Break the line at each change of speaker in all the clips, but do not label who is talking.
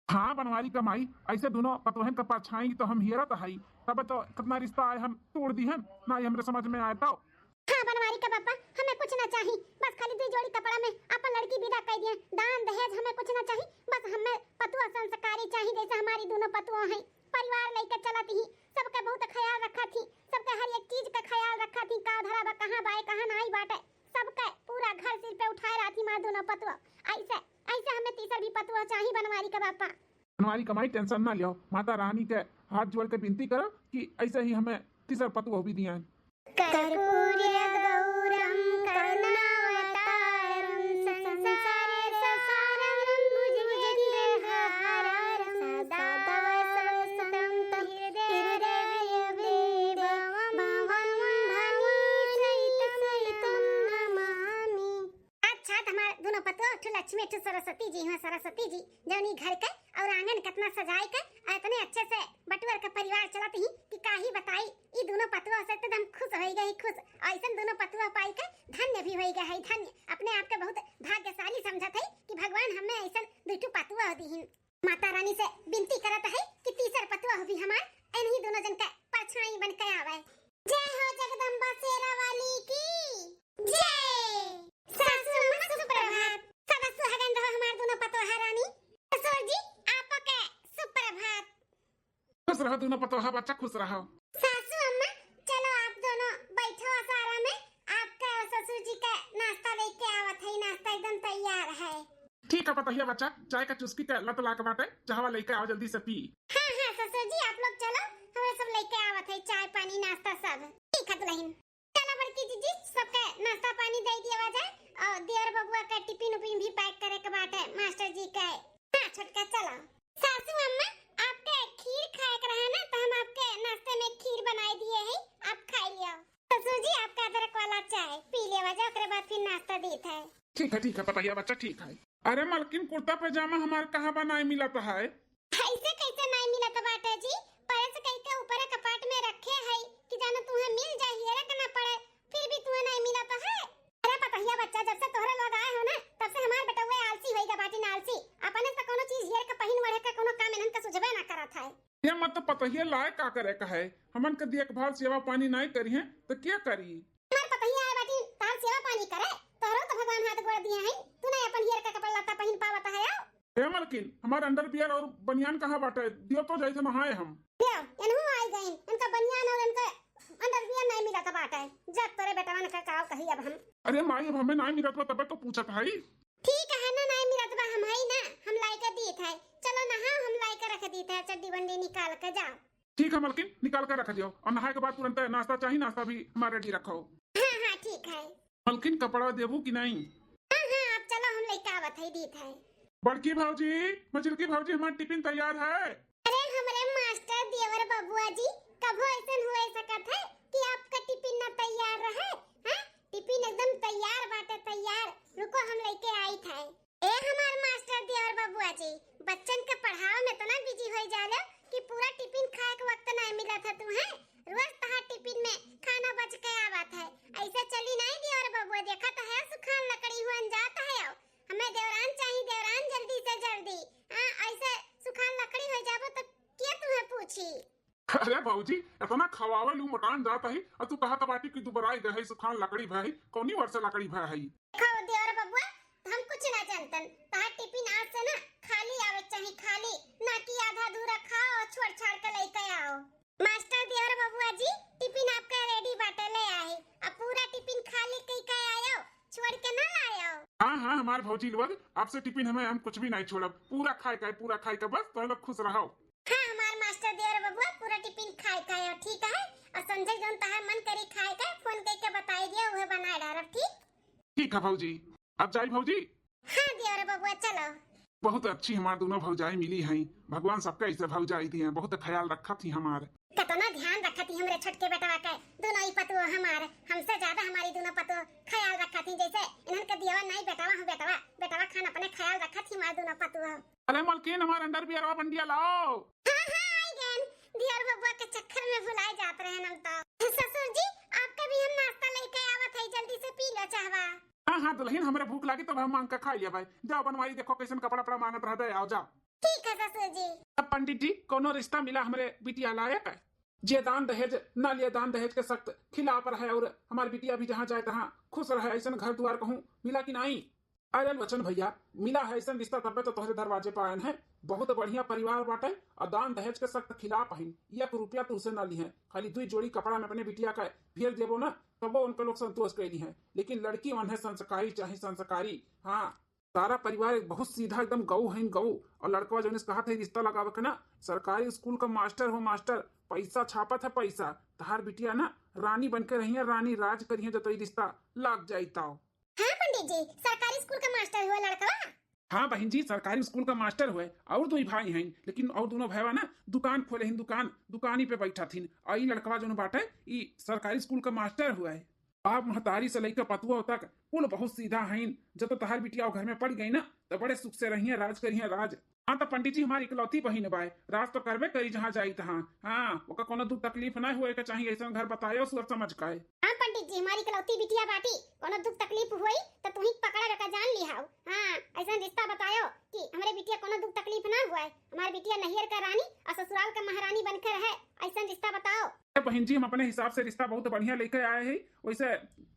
हाँ बनवारी कमाई ऐसे दोनों पतोहन का परछाई तो हम हियरत हई। तब तो कितना रिश्ता आए हम तोड़ दी हम ना ही हमरे समझ में आए तो।
हाँ बनवारी का पापा हमें कुछ ना चाहिए, बस खाली दो जोड़ी कपड़ा में अपन लड़की विदा कर दिया। दान दहेज हमें कुछ ना चाहिए, बस हमें पतुआ संस्कारी चाहिए जैसे हमारी दोनों पतुआ हैं। परिवार लेकर चलती ही, सबका बहुत ख्याल रखा थी, सबका हर एक चीज का ख्याल रखा थी। का धरा बा कहां बाए कहां नहीं बाटे, सबका पूरा घर सिर पे उठाए रही थी मां दोनों पतुआ। ऐसे ऐसे हमें तीसरा भी पतुआ चाहिए बनवारी का पापा।
बनवारी कमाई टेंशन ना लियो, माता रानी के हाथ जोड़ के विनती करो कि ऐसे ही हमें तीसरा पतुआ भी दिया।
कर्पूर्य गौरम करुणावतारम संसारे संसारम भुजगेन्द्रहारम सदा वसंतम हृदयदेवं सहितं नमामि। अच्छा हमार दोनों पतुआ ठु लक्ष्मी ठु सरस्वती जी हैं। सरस्वती जी जौनी घर के और आंगन कितना सजाए के इतने अच्छे से बटुअर का परिवार चलती ही कि काही बताई। ई दोनों पतुआ से एकदम खुश हो गई, खुश। ऐसा दोनों पतुआ पाई के धन्य भी हो गए है, धन्य। अपने आप के बहुत भाग्यशाली समझत है कि भगवान हमें ऐसा दुटू पतुआ दीहिन। माता रानी से विनती करत है कि तीसर पतुआ भी हमार इन्हीं दोनों जन का परछाई बन के आवे। जय हो जगदम्बा शेरा वाली की जय। सासु अम्मा सुप्रभात। सदा सुहागन रहो हमार दोनों पतुआ रानी। ससुर जी आपके सुप्रभात।
खुश रहो दोनों पतोहा बच्चा, खुश रहो।
सासू अम्मा चलो आप दोनों बैठो आसारा में, आपका और ससुर जी का नाश्ता लेके आवत है। नाश्ता एकदम तैयार है।
ठीक है पतोहिया बच्चा, चाय का चुस्की का लत ला के बाटे चाहवा लेके आओ जल्दी से पी।
हाँ हाँ ससुर जी आप लोग चलो, हमें सब लेके आवत है चाय पानी नाश्ता सब। ठीक है दुल्हन चलो बड़की जीजी सबका नाश्ता पानी दे दिया जाए और देवर बबुआ का टिफिन उपिन भी पैक करे के बाटे मास्टर जी का। हाँ छोटका चलो। सासू अम्मा आपके खीर खाए के रहे ना, तो हम आपके नाश्ते में खीर बनाई दिए हैं, आप खा लियो। ससुर जी आपका अदरक वाला चाय पी लेवा जाओ, ओकरे बाद फिर नाश्ता देत है।
ठीक है पतोहिया बच्चा ठीक है। अरे मलकिन कुर्ता पैजामा हमारे कहाँ बनाए मिला तो है?
ऐसे कैसे नहीं मिला तो बाटे जी, परस कहीं के ऊपर कपाट में रखे है कि जानो तुम्हें मिल जाए, हेरा करना पड़े, फिर भी तुम्हें नहीं मिला तो है। अरे पतोहिया बच्चा जब से तोहरा लोग आए हो ना तब से हमार बेटवा आलसी होइगा बाटी ना आलसी। अपने से कोनो चीज हेर के पहिन वढ़े के कोनो काम इनन के सुझबे ना करत है।
ये मत तो पतोहिया लाए का करे का है, हमन के देखभाल सेवा पानी नहीं करी है तो क्या करी?
हमार पतोहिया आए बाटी तार सेवा पानी करे, तोरो तो भगवान हाथ गोड़ दिए हैं, तू नहीं अपन हेर के कपड़ा लत्ता पहिन पावत है।
हे मलकिन हमारे अंडरवियर और बनियान कहाँ बाटे, दियो तो जैसे नहाए हम।
दियो इनहु आई गइन, इनका बनियान और इनका अंडरवियर नहीं मिला तो बाटे। जब तोरे बेटवा ने का कही अब हम।
अरे माई अब हमें नहीं मिला तब तो पूछत है।
ठीक है ना नहीं मिला तो हम है ना, हम लाई के दी थे। चलो नहाओ, हम लाई के रख दी थे चड्डी बंडी निकाल के जाओ।
ठीक है मलकिन निकाल कर रख दियो, और नहाए के बाद तुरंत नाश्ता चाहिए, नाश्ता भी हमारे रेडी रखो।
हाँ हाँ ठीक है।
मलकिन कपड़ा देबू कि नहीं?
हाँ हाँ आप चलो हम लेके आवत है दी थे।
बड़की भाजी मचिलकी भाजी हमारा टिफिन तैयार है।
अरे हमारे मास्टर देवर बबुआ जी कबो ऐसा हुए सकत है कि आपका टिफिन ना तैयार रहे? हाँ टिफिन एकदम तैयार बाटे तैयार, रुको हम लेके आई थे। ए हमार मास्टर देवर बबुआ जी बच्चन के पढ़ाओ में तो ना बिजी हो जाले कि पूरा टिफिन खाए के वक्त नहीं मिला था तुम्हें। रोज तहां टिफिन में खाना बच के आवत है, ऐसे चली नहीं देवर बबुआ। देखा तो है सुखान लकड़ी हुआ जाता है, हमें देवरान चाहिए देवरान जल्दी से जल्दी। हाँ ऐसे सुखान लकड़ी हो जाबो तो क्या तुम्हें पूछी?
अरे भाजी इतना खवावे लू मकान जाता है और तू कहा बाटी की दुबराई गए सुखान लकड़ी भाई कौनी वर्ष लकड़ी भाई है।
खाओ देवर बबुआ हम कुछ ना जानतन, तार टिफिन आज से ना खाली आवे चाहिए, खाली ना कि आधा अधूरा खाओ और छोड़ छाड़ के लेके आओ। मास्टर देवर बबुआ जी टिफिन आपका रेडी बाटे ले आए, अब पूरा टिफिन खाली कई के आयो, छोड़ के ना लायो।
हाँ हमारे भौजी लोग आपसे टिफिन हमें हम कुछ भी नहीं छोड़ा, पूरा खाए का बस तो लोग खुश रहो।
हाँ हमार मास्टर देवर बबुआ पूरा टिफिन खाए का है, ठीक है। और संजय जोन तहार मन करी खाए का फोन करके बताई दिया, वह बना डालब। ठीक
है भौजी अब जाई भौजी।
हाँ देवर बबुआ चलो।
बहुत अच्छी हमारे दोनों भौजाई मिली हैं, भगवान सबका ऐसे भौजाई दी हैं, बहुत ख्याल रखा थी हमारे।
कितना ध्यान रखा थी हमरे छोटके बेटवा के, दोनों ही पतुआ हमारे हमसे ज्यादा हमारी दोनों पतुआ ख्याल रखा थी। जैसे इन्हन के दिया नहीं बेटवा खान अपने ख्याल रखा थी हमारे दोनों पतुआ।
अरे मलकिन हमारे अंडरवियर और बंडिया लाओ।
हाँ हाँ आई गए, दियर बबुआ के चक्कर में भुलाए जाते रहे हम तो। ससुर जी आपका भी हम नाश्ता लेके आवत है, जल्दी से पी लो चाहवा।
हाँ दुल्हन हमारे भूख लगी तो हम मांग के खा लिया भाई। जाओ बनवाई देखो कैसन कपड़ा मांगत रह दे, आओ जाओ।
ठीक है ससुर जी।
अब पंडित जी कोनो रिश्ता मिला हमारे बिटिया लायक है? जे दान दहेज न लिए दान दहेज के सख्त खिलाफ रहे और हमारी बिटिया भी जहाँ जाए तहाँ खुश रहे, ऐसा घर द्वार कहूँ मिला कि नहीं? अरे वचन भैया मिला है ऐसा रिश्ता, तब तो तोहरे दरवाजे पर आयन है। बहुत बढ़िया परिवार बाटे और दान दहेज के सख्त खिलाफ है। 1 रुपया तो उसे न ली है, खाली 2 जोड़ी कपड़ा में अपने बिटिया का भेज देवो ना तब वो उनके लोग संतोष कैली है। लेकिन लड़की मन है संस्कारी, चाहे संस्कारी। हाँ सारा परिवार एक बहुत सीधा एकदम गऊ है गऊ। और लड़का जो कहा था रिश्ता लगावे के ना सरकारी स्कूल का मास्टर हो मास्टर, पैसा छापत है पैसा। तहार बिटिया ना रानी बन के रही है, रानी राज करी है, जो तो रिश्ता लग जाता।
हाँ पंडित जी सरकारी स्कूल का मास्टर हुआ लड़का।
हाँ बहन जी सरकारी स्कूल का मास्टर हुए और 2 भाई हैं, लेकिन और दोनों भाईवा ना दुकान खोले हैं, दुकानी पे बैठा थी। आई लड़कवा जो बाटे ई सरकारी स्कूल का मास्टर हुआ है। आप महतारी से लेकर पतुआ तक कुल बहुत सीधा है। जब तो तहार बिटिया घर में पड़ गई ना तो बड़े सुख से रही है, राज करी है राज। हाँ तो पंडित जी हमारी इकलौती बहिन बाय, राज तो करबे करी जहाँ जाई तहाँ। हाँ ओका कोनो दुख तकलीफ ना हुए के चाहिए, ऐसा घर बतायो सोच समझ के।
हाँ पंडित जी हमारी इकलौती बिटिया बाटी, कोनो दुख तकलीफ हुई तो तू ही पकड़ा रखा जान लिहाओ। हाँ ऐसा रिश्ता बतायो कि हमारे बिटिया कोनो दुख तकलीफ ना हुआ है, हमारी बिटिया नैहर का रानी और ससुराल का महारानी बनकर है, ऐसा रिश्ता बताओ।
बहन जी हम अपने हिसाब से रिश्ता बहुत बढ़िया लेकर आए हैं। वैसे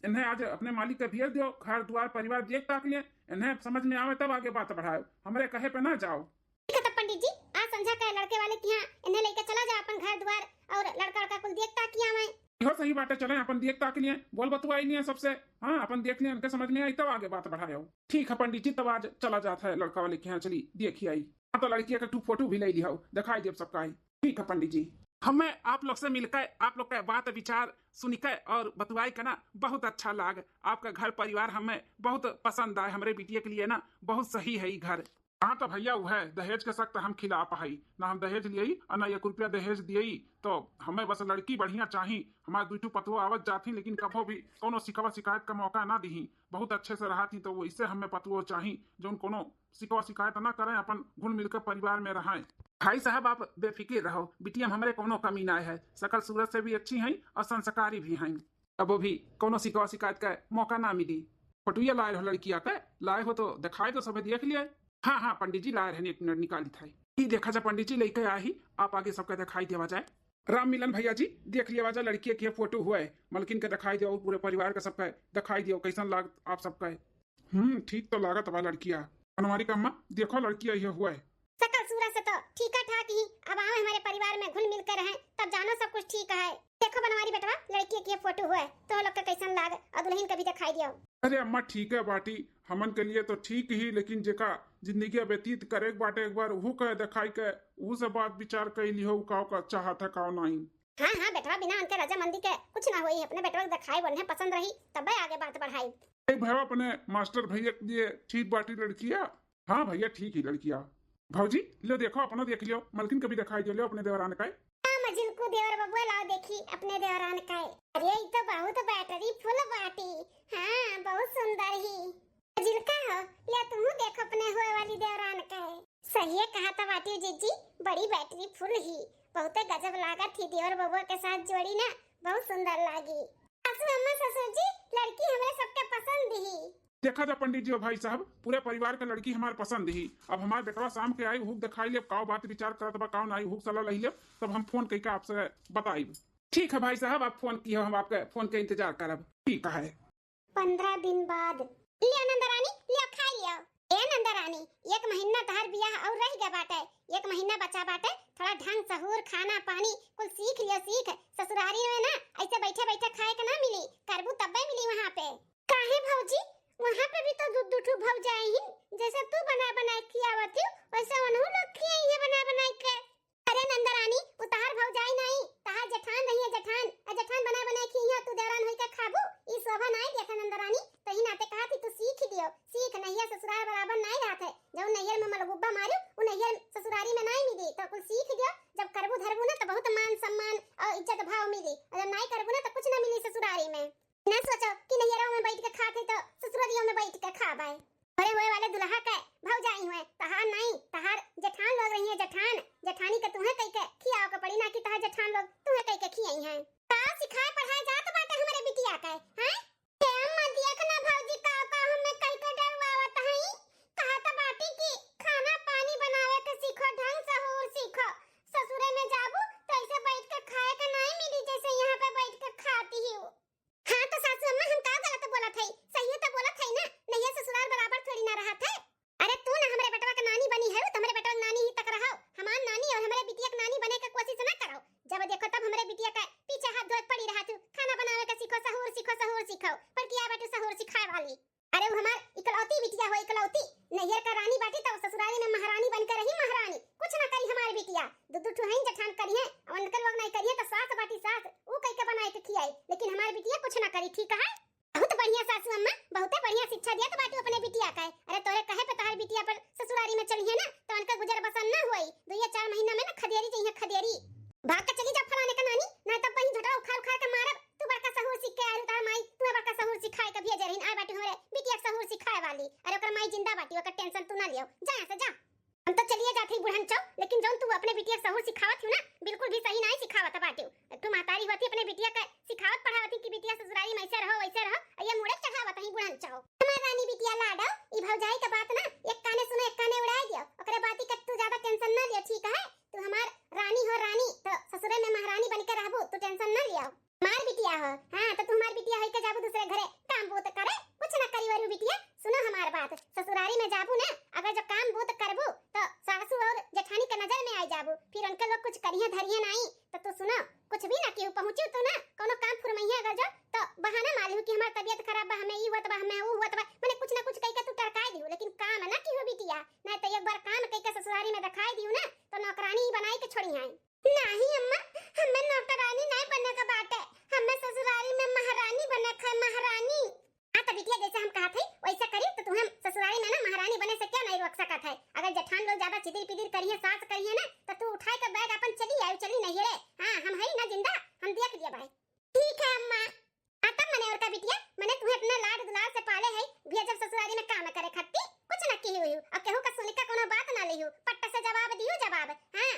इन्हें आज अपने मालिक का भेज दो, घर द्वार परिवार देख ताक लिए, इन्हें समझ में आवे तब आगे बात बढ़ाओ, हमारे कहे पे ना जाओ।
ठीक है तब पंडित जी आज समझा कर लड़के वाले के यहाँ इन्हें लेकर चला जा अपन घर द्वार और लड़का लड़का कुल देखता किया मैं।
इहो सही बात है, चले अपन देख ताक लिए, बोल बतुआई लिए सबसे। हाँ अपन देख लिए, उनके समझ में आई तब आगे बात बढ़ाओ। ठीक है पंडित जी तब आज चला जाता है लड़का वाले के यहाँ, चली देखी आई। हाँ तो लड़की का 2 फोटो भी ले लिया दिखाई दे सबका। ठीक है पंडित जी हमें आप लोग से मिलकर आप लोग का बात विचार सुनकर और बतुआई का ना बहुत अच्छा लाग। आपका घर परिवार हमें बहुत पसंद आए, हमारे बिटिया के लिए ना बहुत सही है ये घर। हाँ तो भैया वो है दहेज के सख्त हम खिलाफ है ना, हम दहेज लिए और ना 1 रुपया दहेज दिए। तो हमें बस लड़की बढ़िया चाहिए, हमारे 2 पतुआ आवत जाती लेकिन कभो भी कोनो शिकवा शिकायत का मौका ना दी, बहुत अच्छे से रहा थी। तो वो इससे हमें पतुआ चाहिए जो कोनो शिकवा शिकायत ना करें, अपन घुल मिलकर परिवार में रहें। भाई साहब आप बेफिक्र रहो, बिटिया हमारे कोनो कमी ना है, सकल सूरत से भी अच्छी हैं और संस्कारी भी हैं। अब वो भी कोनो शिकवा शिकायत का मौका ना मिली। फोटुया लाए हो लड़किया का, लाए हो तो दिखाए तो सब देख लिया। हाँ हाँ पंडित जी लाए रहे, 1 मिनट निकाली था ही देखा जा पंडित जी लेकर आए ही, आप आगे सबका दिखाई देवा जाए। राम मिलन भैया जी देख लिया वजह लड़की के फोटो हुआ है, मलकिन के दिखाई दो, पूरे परिवार का सबका दिखाई दियो कैसा लाग आप सबका। ठीक तो लागत बा लड़किया। हमारी का अम्मा देखो लड़किया ये हुआ है,
सकल सूरत से तो ठीक ठाक ही। अब आओ हमारे परिवार में घुल मिल कर रहें तब जानो सब कुछ ठीक है। देखो बनवारी बेटवा लड़की की फोटो हुआ है तो लोग का कैसन लाग और दुल्हन का भी दिखाई दियो।
अरे अम्मा ठीक है बाटी, हमन के लिए तो ठीक ही, लेकिन जेका जिंदगी व्यतीत करे बाटे एक बार वो कह दिखाई के वो से बात विचार कर लियो का चाहत है का नहीं।
हाँ हाँ बेटवा बिना उनके रजामंदी के कुछ ना होई, अपने बेटवा को दिखाई बनने पसंद रही तब आगे बात बढ़ाई।
भैया अपने मास्टर भैया के लिए ठीक बाटी लड़किया। हाँ भैया ठीक ही लड़किया। भाजी लो देखो अपना देख लियो, मलकिन कभी दिखाई दे लियो अपने देवरान का।
मजिल को देवर बबुआ लाओ देखी अपने देवरान का। अरे ये तो बहुत बैटरी फुल बाटी, हाँ बहुत सुंदर ही। मजिल का हो ले तुम देखो अपने हुए वाली देवरान का। सही है कहा था बाटी जीजी, बड़ी बैटरी फुल ही, बहुत गजब लागत थी देवर बबुआ के साथ जोड़ी ना, बहुत सुंदर लागी। सासू अम्मा ससुर जी लड़की हमें सबके पसंद ही।
देखा जा पंडित जी और भाई साहब पूरे परिवार का लड़की हमारे पसंद ही। अब हमारे बेटवा शाम के आई हुक दिखाई ले, काव बात विचार करत बा काव नहीं हुक सलाह लही ले, तब हम फोन करके आपसे बताई। ठीक है भाई साहब आप फोन किए, हम आपके फोन के इंतजार करब। ठीक है
15 दिन बाद लिया नंदरानी लिया खा लिया। ए नंदरानी 1 महीना तहर बियाह और रह गया बाटे, 1 महीना बचा बाटे, थोड़ा ढंग सहूर खाना पानी कुल सीख लिया। सीख ससुरारी में ना ऐसे बैठे बैठे खाए के ना मिली, करबू तब्बे मिली वहाँ पे। काहे भौजी वहाँ पे भी तो दुठू भव जाए ही, जैसे तू बना बना खियावत हो वैसे उन्हों लोग खियाई है बना बना के। अरे नंदरानी उतार भव जाए नहीं, तहार जेठान रही है जेठान, जेठान बना बना खिया तू देवरान होई के खाबू, ई शोभा नहीं देखा नंदरानी। तो ही नाते कहा थी तू सीख लियो, सीख नैया ससुराल बराबर नहीं रहत है, जो नैयर में मलगुब्बा मारू उ नैयर ससुरारी में नहीं मिली, तो कुल सीख लियो। जब करबू धरबू ना तो बहुत मान सम्मान और इज्जत भाव मिली, और जब नहीं करबू ना तो कुछ ना मिली ससुरारी में। ना सोचो कि नैयरों में बैठ के खाते तो ससुरारियों में बैठ के खाबाए। बड़े हुए वाले दुल्हा के भौजाई हुए, तहार नहीं तहार जेठान लोग रही है, जेठान जेठानी के तुम्हें कह के खियाओ के पड़ी ना कि तहार जेठान लोग तुम्हें कह के खियाई हैं। का सिखाए पढ़ाए जात बाटे हमारे बिटिया के हैं। ते अम्मा देखना भौजी का हमें कह के डरवावत हई, कहा त बाटी की खाना पानी बनावे के सीखो ढंग नैयर का रानी बाटी तो ससुराली में महारानी बनकर रही महारानी। कुछ ना करी हमारी बिटिया, दू ठो हईं जठान करी है, उनकर लोग नहीं करिए तो सास बाटी सास ऊ कह के बनाए के खियाई, लेकिन हमारी बिटिया कुछ ना करी। ठीक है, बहुत बढ़िया सासू अम्मा, बहुत बढ़िया शिक्षा दिया तो बाटू अपने बिटिया का। अरे तोरे कहे पे तोहर बिटिया पर ससुरारी में चली है ना तो उनका गुजर बसर ना होई, 2 या 4 महीना में ना खदेरी चाहिए खदेरी। भाग के चली जा फलाने का नानी, ना तब कहीं झटरा उखाड़ उखाड़ के मारब। तू बड़का सहूर सीख के आई तार माई, तू बड़का सहूर सिखाए के भेजे रहिन। आ बाटी हमरे बिटिया के सहूर सिखाए वाली। अरे ओकर माई जिंदा बाटी, ओकर टेंशन तू ना लियो, जा यहां से जा। हम तो चलिए जाते ही बुढ़न चौ, लेकिन जौन तू अपने बिटिया के सहूर सिखावत हूं ना बिल्कुल भी सही नहीं सिखावत बाटी। तू महतारी होती अपने बिटिया का सिखावत पढ़ावती कि बिटिया ससुराली में ऐसे रहो वैसे रहो, ये मुड़े चढ़ावत ही बुढ़न चौ। हमार रानी बिटिया लाडो, ई भौजाई के बात ना एक काने सुने एक काने उड़ाई दियो, ओकरे बाती का तू ज्यादा टेंशन ना लियो। ठीक है, तू हमार रानी हो रानी तो ससुरे में महारानी बनकर रहबो, तू टेंशन ना लियो। मार बिटिया हो, हां तो तू हमार बिटिया है के जाबू दूसरे घरे काम बोत करे, कुछ ना करी वरु बिटिया। सुनो हमार बात, ससुरारी में जाबू ना अगर जब काम बोत करबू तो सासू और जेठानी के नजर में आई जाबू, फिर उनके लोग कुछ करिए धरिए नहीं तो तू सुनो कुछ भी ना केहू पहुंचू तो ना कोनो काम फुरमैया अगर जो तो बहाना मालूम कि हमार तबीयत खराब बा, हमें ई होत बा, हमें ऊ होत बा, माने कुछ ना कुछ कह के तू टरकाई दियो, लेकिन काम ना केहू बिटिया। नहीं तो एक बार काम कह के ससुरारी में दिखाई दियो ना तो नौकरानी ही बनाई के छोड़ी आई। नहीं अम्मा, हमें नौकरानी नहीं बनने का बात है, हमें ससुरारी में महारानी बनना है, महारानी। हां तो बिटिया जैसे हम कहा थे वैसा करी तो तू हम ससुरारी में ना महारानी बने से क्या नहीं रोक सकत है। अगर जेठान लोग ज्यादा चिदिर पिदिर करिए सास करिए ना तो तू उठाए के बैग अपन चली आई, चली नहीं रे। हां हम है ना जिंदा, हम देख लिया भाई। ठीक है अम्मा, आता मने और का बिटिया मने तुम्हें अपना लाड दुलार से पाले है, भी जब ससुरारी में काम करे खट्टी कुछ ना की हुई और केहू का सुनी का कोनो बात ना लियो, पट्टा से जवाब दियो जवाब। हां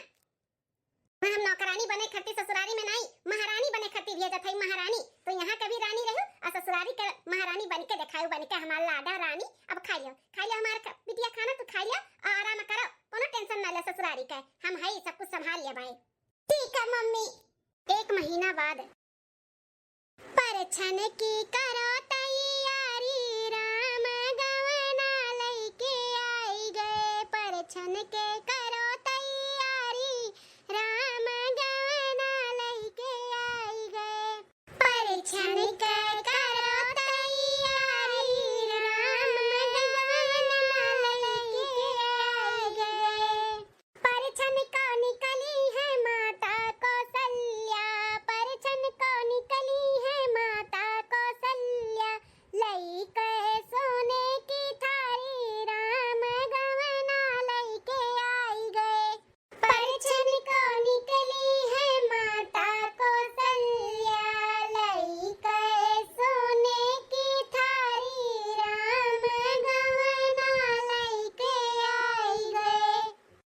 हम नौकरानी बने खट्टी ससुरारी में नहीं महारानी बने खट्टी भी जथई महारानी, तो यहाँ कभी रानी रहू और ससुरारी के महारानी बन के दिखाऊ, बन के हमारा लाडा रानी। अब खा लियो हमार बिटिया खाना तो खा लियो और आराम करो, कोनो टेंशन ना ले ससुरारी का, हम है सब कुछ संभाल लिया भाई। ठीक है मम्मी। 1 महीना बाद परछन की करो तैयारी, राम गवना लेके आई गए, परछन के करो तैयारी, राम गवना लेके आई गए, परछन के करो तैयारी, राम गवना लेके आई गए। परछन को निकली है माता कौशल्या, परछन को निकली है माता कौशल्या, लई के सोने की थारी, राम गवना लेके आई गए, परछन को निकली है माता कौशल्या, लई के सोने की थारी, राम गवना लेके आई गए।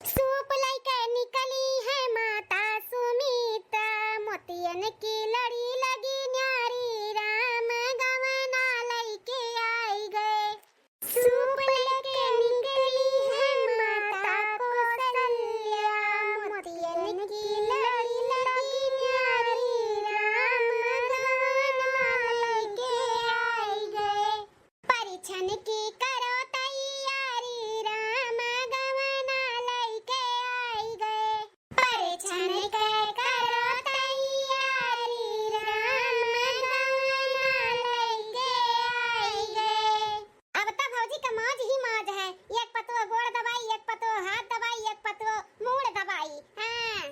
सूप लेके निकली है माता सुमित्रा, मोतियन की लड़ी लगी न्यारी, राम गवना लेके आई गए। सूप लेके निकली है माता कौशल्या, मोतियन की लड़ी लगी न्यारी, राम गवना लेके आई गए, परिछन की करो तैयारी, राम गवना लेके आई गए, परिछन के करो तैयारी, राम गवना लेके आई गए। अब तो भौजी का मौज ही मौज है, एक पतो गोड़ दबाई, एक पतो हाथ दबाई, एक पतो मूड़ दबाई। हां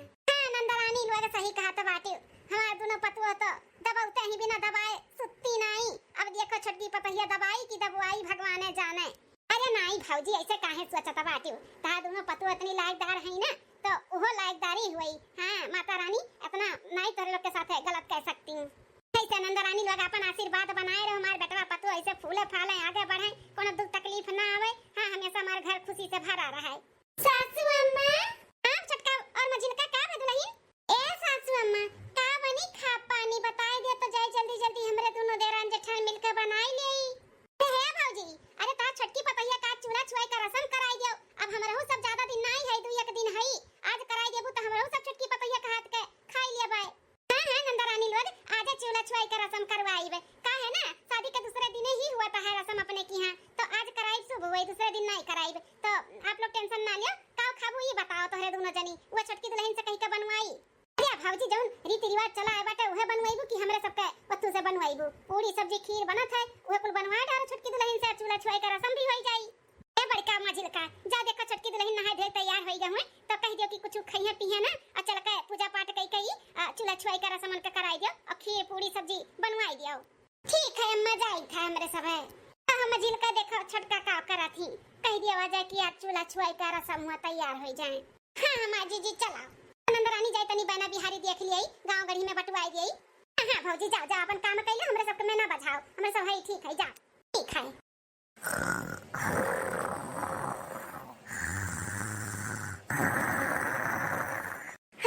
नंदरानी लोग सही कहा तो बाटी, हमार दोनों पतो तो दबाते ही बिना दबाए सुत्ती नहीं। अब देखो छोटकी पतहिया दबाई की दबाई भगवान जाने। अरे नहीं भौजी ऐसे काहे सोचता बाटी, ता दोनों पतो इतनी लायकदार है ना तो वो लायकदारी हुई। हां माता रानी इतना नहीं तोरे लोग के साथ गलत कह सकती हूं। ऐसे नंदरानी लोग अपन आशीर्वाद बनाए रहो, हमारे बेटवा पतो ऐसे फूले फाले आगे बढ़े, कोनो दुख तकलीफ ना आवे। हां हमेशा हमारे घर खुशी से भरा रहे। सासू अम्मा, आप छोटका और मझिलका का बदलही? ए सासू अम्मा का बनी खा पानी बताई दे तो जाए जल्दी जल्दी हमरे दोनों देरान जेठान मिलकर बनाई लेई। हे भौजी, अरे ता छोटकी पतैया का चूल्हा छुआई का रसम कराई दियो। अब हमरहु सब ज्यादा दिन नहीं है, 2-1 दिन है, आज कराई देबू तो हमरहु सब छोटकी पतैया का हाथ के खाई ले बाय। हां नंदरानी लोग आज चूल्हा छुआई का रसम करवाईबे, का है ना शादी के दूसरे दिन ही हुआ था है रसम अपने की। हां तो आज कराई शुभ हुई, दूसरे दिन नहीं कराईबे, तो आप लोग टेंशन ना लियो। का खाबू ये बताओ तोहरे दोनों जनी, वो छोटकी दुल्हन से कहीं का बनवाई? अरे भौजी जौन रीति रिवाज चला है बाटे उहे बनवाईबू कि हमरे सबके पत्तू से बनवाईबू? पूरी सब्जी खीर बनत है, उहे कुल बनवा डालो छोटकी दुल्हन से, चूल्हा छुआई का रसम भी होई जाई। ए बड़का देखा मझिल का जा देखा छोटकी दुल्हन नहाए धोए तैयार होई गए तो कह दियो कि कुछ खइया पिए ना और चल के पूजा पाठ कई चूल्हा छुआई का रसमन के कराई दियो और खीर पूरी सब्जी बनवाई दियो। ठीक है अम्मा जाई था हमरे सब है हम मझिल का देखो छोटका का करा थी कह दिया वजह कि आज चूल्हा छुआई का रसम हुआ तैयार हो जाए। हां अम्मा जी चला नंदरानी जाई तनी बना बिहारी देख लियई गांव गढ़ी में बटवाई देई। हां भौजी जाओ जा अपन काम कइले हमरे सब के में ना बजाओ हमरे सब है ठीक है जा ठीक है।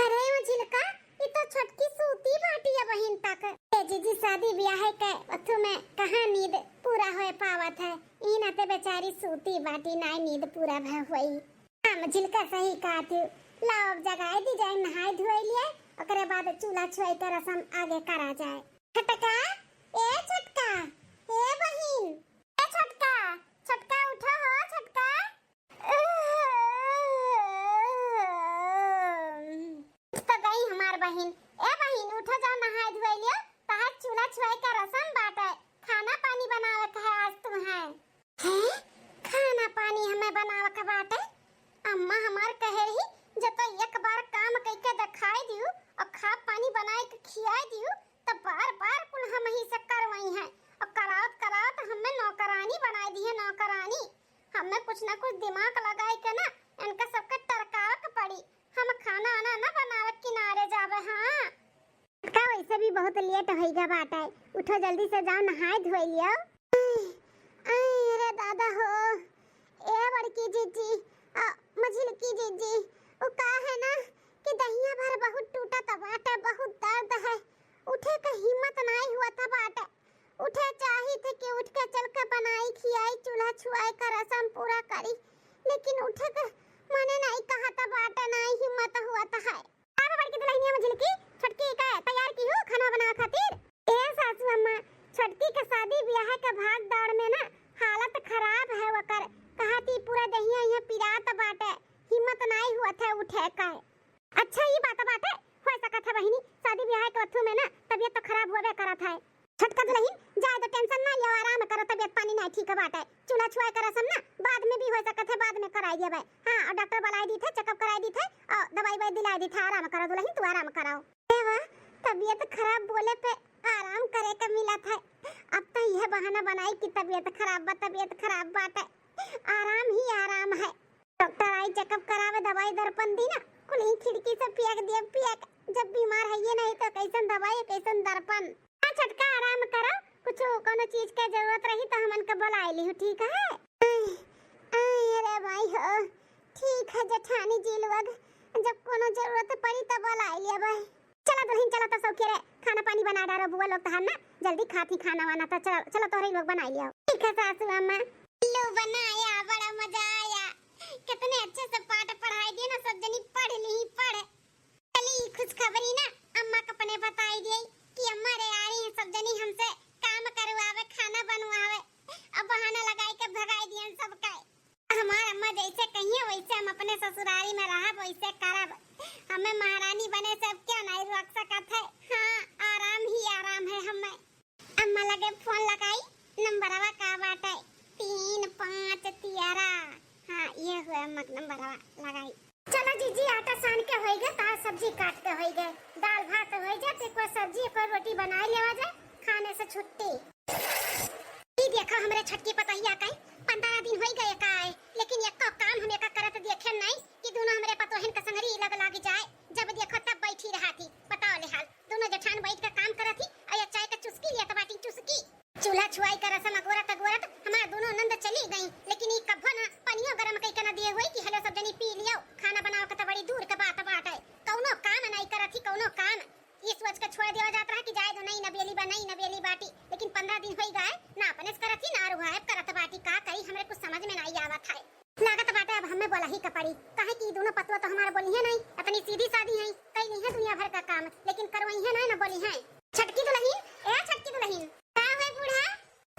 अरे मझिल का ये तो छोटकी सूती बाटी है बहन तक ए जीजी शादी ब्याह के अथु में कहां नींद पूरा होए पावत है ई नाते बेचारी सूती बाटी ना नींद पूरा भ होई। हां मझिल का सही कहत लाओ जगाए दी जाए नहाए धोए लिए ओकरे बाद चूल्हा छुआई के रस्म आगे करा जाए। छटका ए छटका ए बहिन ए छटका छटका उठो हो छटका तो गई हमार बहिन ए बहिन उठो जाओ नहाए धोए लियो तहार चूल्हा छुआई का रस्म बाटे खाना पानी बनावे का है आज तुम है खाना पानी हमें बनावे का बाटे अम्मा हमार कहे रही जब तो एक बार काम कइके दिखाई दियो और खा पानी बनाए के खियाई दियो तब बार-बार कुल हम ही से करवाई है और करावत हमें नौकरानी बना दी है नौकरानी हमें कुछ ना कुछ दिमाग लगाई के ना इनका सबके टरकाव के पड़ी हम खाना आना ना बनावे किनारे जावे। हां का वैसे भी बहुत लेट होइगा बाटे उठो जल्दी से जाओ नहाए धोए लियो। अरे दादा हो ए बड़की जीजी मझिल की जीजी वो का है ना कि दहिया भर बहुत टूटा था बाटे बहुत दर्द है उठे का हिम्मत नहीं हुआ था बाटे उठे चाही थे कि उठ के चल के बनाई खियाई चूल्हा छुआई का रस्म पूरा करी लेकिन उठे का मने नहीं कहा था बाटे नहीं हिम्मत हुआ था है। अब बड़की दुल्हनिया मझिल की छोटकी का तैयार की हूं खाना बनाने खातिर। ए सासू अम्मा छोटकी के शादी ब्याह के भाग दौड़ में ना हालत खराब है वकर कहती पूरा दहिया यहाँ पिरात बाटे हिम्मत नहीं हुआ था उठे का। अच्छा ये बात बाटे हो सका था बहिनी शादी ब्याह के वथु में ना तबीयत तो खराब होवे करा था छटका दुल्हन ज्यादा टेंशन ना लियो आराम करो तबीयत पानी नहीं ठीक बाटे चूल्हा छुआई का रस्म ना बाद में भी हो सका था बाद में कराई देबे। हां और डॉक्टर बुलाई दी थे चेकअप कराई दी थे और दवाई दिलाई दी थे आराम करो दुल्हन तू आराम कराओ। देवा तबीयत खराब बोले पे आराम करे का मिला था अब तो यह बहाना बनाई कि तबीयत खराब बाटे आराम ही आराम है। डॉक्टर आई चेकअप करावे दवाई दर्पण दी ना कुल ही खिड़की से पियक जब बीमार है ये नहीं तो कैसन दवाई कैसन दर्पण। हां छटका आराम करो कुछ कोनो चीज के जरूरत रही तो हमन के बुलाई ली ठीक है। अरे भाई हो ठीक है जेठानी जी लोग जब कोनो जरूरत पड़ी तो बुलाई लिया भाई। चलो दुल्हन चलो तो सौखे रे खाना पानी बना डालो बुआ लोग तो ना जल्दी खाती खाना वाना तो चलो तोहरे लोग बनाई लियो। ठीक है सासू अम्मा लो बनाया बड़ा मजा आया कितने अच्छे से पाठ पढ़ाई दिए ना सब जनी पढ़ ली चली खुशखबरी ना अम्मा को अपने बताई दी कि अम्मा रे आ रही है सब जनी हमसे काम करवावे खाना बनवावे अब बहाना लगाई के भगाई दियन सब का। हमार अम्मा जैसे कहिए वैसे हम अपने ससुरारी में रहब वैसे करब हमें महारानी बने सब क्या नहीं रख सकत है। हां आराम ही आराम है हमें। अम्मा लगे फोन लगाई नंबरवा का बाटे 35 तियारा। हां ये हुआ मक नंबरवा लगाई। चलो जीजी आटा सान के होई गए तार सब्जी काट के होई गए दाल भात होई जाए तो कोई सब्जी कोई रोटी बना लेवा जाए खाने से छुट्टी। ई देखो हमरे छटकी पतहिया काई 15 दिन होई गए काई लेकिन एक काम हम एक करत देखे नहीं कि दोनों हमरे पतोहन के संगरी लग जाए जब देखो तब बैठी रहा थी बताओ ले हाल दोनों जेठान बैठ के काम करत थी और चाय का चुस्की लिया बाटी चुस्की चूल्हा छुआई का रसम अगोरत हमारा दोनों नंद चली गई लेकिन ई कभो ना पनियो गरम कई के ना दिए होई कि हेलो सब जनी पी लियो खाना बनाओ के तो बड़ी दूर के बात है कौनो काम नहीं करत थी कौनो काम ये सोच के छोड़ दिया जाता है कि जाए दो नहीं नबेली बाटी लेकिन 15 दिन होई गए ना अपने करत थी ना रुहाब करत बाटी का करी हमरे कुछ समझ में नहीं आवत है लागत बाटे अब हमें बोला ही कपड़ी काहे कि दोनों पतवा तो हमारे बोली है नहीं अपनी सीधी सादी है कई नहीं है दुनिया भर का काम लेकिन करवाई है ना बोली है। छटकी दुल्हन ए छटकी दुल्हन का है बूढ़ा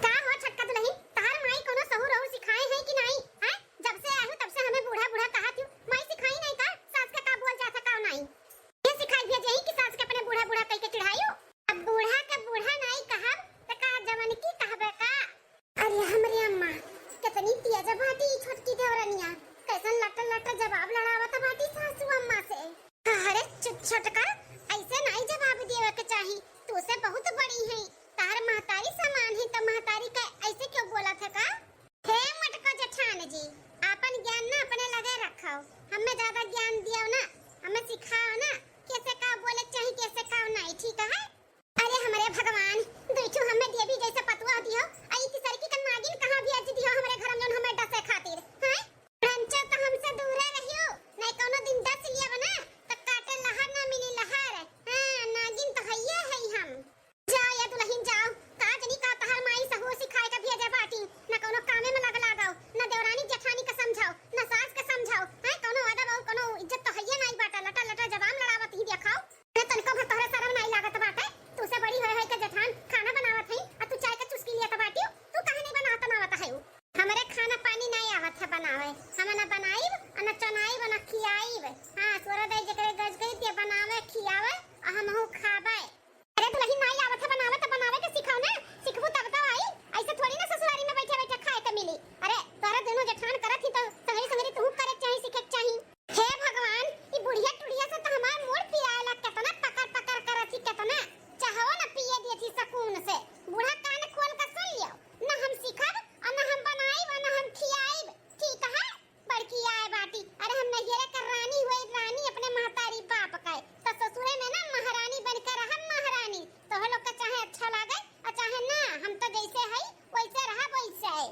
का हो छटका दुल्हन तार माई कोनो सहू रहू सिखाए है कि नहीं है जब से आहू तब से हमें बूढ़ा कहत हूं माई सिखाई नहीं का सास का बोल जाता का नहीं ये सिखाई भेजे ही कि सास के अपने बूढ़ा कह के चिढ़ाइयो अब बूढ़ा के बूढ़ा नहीं कहब त का जवान की कहबे का। अरे हमरे अम्मा कितनी दुल्हन तिया बाटी छोटकी देवरनिया कैसन लटर लटर जवाब लड़ावत बाटी सासू अम्मा से। अरे छोटका ऐसे नहीं जवाब देवे के चाही, तू से बहुत बड़ी है, तार महतारी समान है, तो महतारी का ऐसे क्यों बोला था का? हे मटका जेठान जी, अपन ज्ञान ना अपने लगे रखो, हमें ज्यादा ज्ञान दियो ना, हमें सिखाओ ना कैसे का बोले चाहिए कैसे का नहीं, ठीक है? अरे हमारे भगवान, देखो हमें देवी जैसे पतवा दियो, आई की सरकी का नागिन कहां भी आज दियो हमारे घर में हमें डसे खातिर, हैं? रंचो तो हमसे दूर रहियो, नहीं कोनो दिन डस लिया बना तो काटे लहर ना मिली लहर। हां नागिन तो हइये है हम। जाओ या दुल्हन जाओ, काज नहीं का तहर माई सहू सिखाए का भेजे बाटी, ना कोनो कामे में लग लगाओ, ना देवरानी जेठानी का समझाओ, ना सास का समझाओ, हैं? कोनो अदब और कोनो इज्जत तो हइये नहीं बाटा, लटा लटा जवाब लड़ावत ही देखाओ। मैं तनको भर तोहरे शर्म नहीं लागत बाटे, तू से बड़ी है के जेठान खाना बनावत है, और तू चाय का चुस्की लिया का बाटी, तू काहे नहीं बनावत है? हमरे खाना पानी नहीं आवत है बनावे, हम ना बनाईब और ना चनाईब ना खियाईब। हां सूरदय जकरे गज गई ते बनावे खियावे और हमहु खाबे। अरे दुल्हन नहीं आवत है बनावे तो बनावे के सिखाओ ना, सिखबू तब तो आई, ऐसे थोड़ी ना ससुरारी में बैठे बैठे खाए के मिली। अरे तोरा दोनों जेठान करत ही तो संगरी संगरी तू करे चाही सीखे चाही। हे भगवान, ई बुढ़िया टुड़िया से तो हमार मूड पिराला, कितना पकड़ पकड़ करत ही, कितना चाहो ना पिए देती सुकून से। बूढ़ा कान खोल के सुन लियो, ना हम सिखब और ना हम बनाईब और ना हम खियाईब, ठीक है? बड़की आए बाटी, अरे हम नैहरे का रानी हुई, रानी अपने महतारी बाप का, तो ससुरे में ना महारानी बनकर रहम महारानी, तो हम लोग का चाहे अच्छा लागे और चाहे ना, हम तो जैसे है वैसे रहा वैसे है।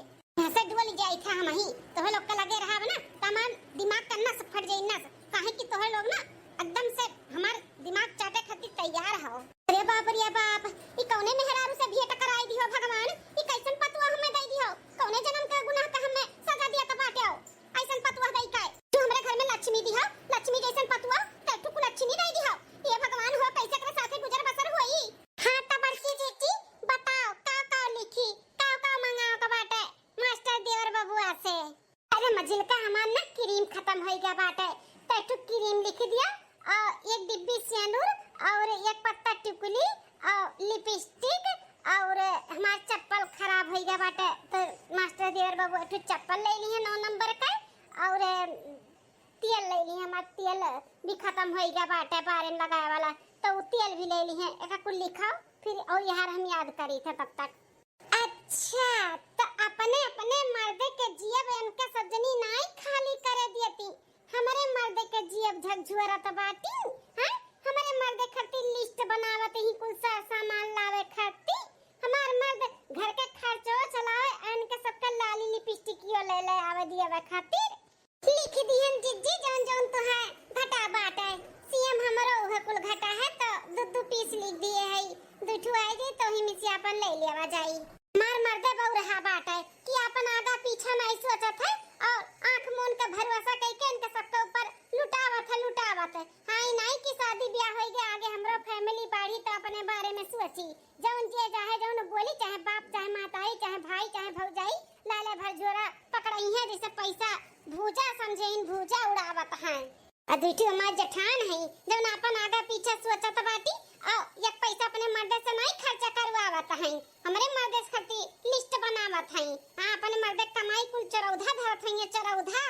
ऐसे डुअल जाई था हम ही, तो हम लोग का लगे रहा ना तमाम दिमाग का नस फट जाई नस, काहे कि तो लोग ना एकदम से हमार दिमाग चाटे खातिर तैयार हो। अरे बाप, ई कौने मेहरारू से भेंट कराई दियो भगवान, ई कैसन पतवा हमें दई दियो, कौने जन्म का गुनाह का हमें सजा दिया त बाटे हो, ऐसन पतवा दई काय? तू हमरे घर में लक्ष्मी दिहा, लक्ष्मी जैसन पतवा तू को लक्ष्मी नहीं दिहा। ये भगवान हो कैसे करे साथे गुजर बसर होई? हां त बड़की जीजी बताओ का लिखी, का मंगाओ का बाटे मास्टर देवर बबुआ से? अरे मजिल का हमार ना क्रीम खत्म हो गया बाटे, तू क्रीम लिख दिया और एक डिब्बी सिंदूर और एक पत्ता टिकुली और लिपस्टिक और हमार चप्पल खराब हो गया बाटे, तो मास्टर देवर बाबू एक चप्पल ले ली है 9 नंबर का, और तेल ले ली है, हमार तेल भी खत्म हो गया बाटे बारे में लगाए वाला, तो वो तेल भी ले ली है, एक कुल लिखाओ फिर और यार हम याद करी थे तब तक। अच्छा तो अपने अपने मर्दे के जियब इनके सजनी नहीं खाली करे देती, हमारे मर्दे के जियब झकझुआरा तो बाटी, हैं? हमारे मर्दे खातिर लिस्ट बनावत ही कुल सामान लावे खातिर, हमार मर्द घर के खर्चो चलावे, इनके सबका लाली लिपस्टिकियो ले आवे दियावे खातिर। लिख दिहन जिज्जी जौन जौन तो है घटा बाटे, सीएम हमरो उहे कुल घटा है तो दू पीस लिख दिए है, दुठू आई जे तो ही मिसी अपन ले लेवा जाई। मार मर्दे बहु रहा बाटे कि अपन आगा पीछा नहीं सोचत है और आंख मूंद के भरोसा करके इनके सबके ऊपर लुटावत है। हां नहीं कि शादी ब्याह हो गया आगे हमरो फैमिली बाढ़ी तो अपने बारे में सोची, जौन जे चाहे जौन बोली, चाहे बाप चाहे माताई चाहे भाई चाहे भौजाई लाले भर झोरा पकड़ई है, जैसे पैसा भूजा समझे इन भूजा उड़ावत है। अदुठी हमार जेठान है जौन अपन आगा पीछे सोचत बाटी और एक पैसा अपने मर्दे से नहीं खर्चा करवावत है, हमरे मर्दे खातिर लिस्ट बनावत है। हां अपने मर्दे कमाई कुल चरौधा धरत है, चरौधा।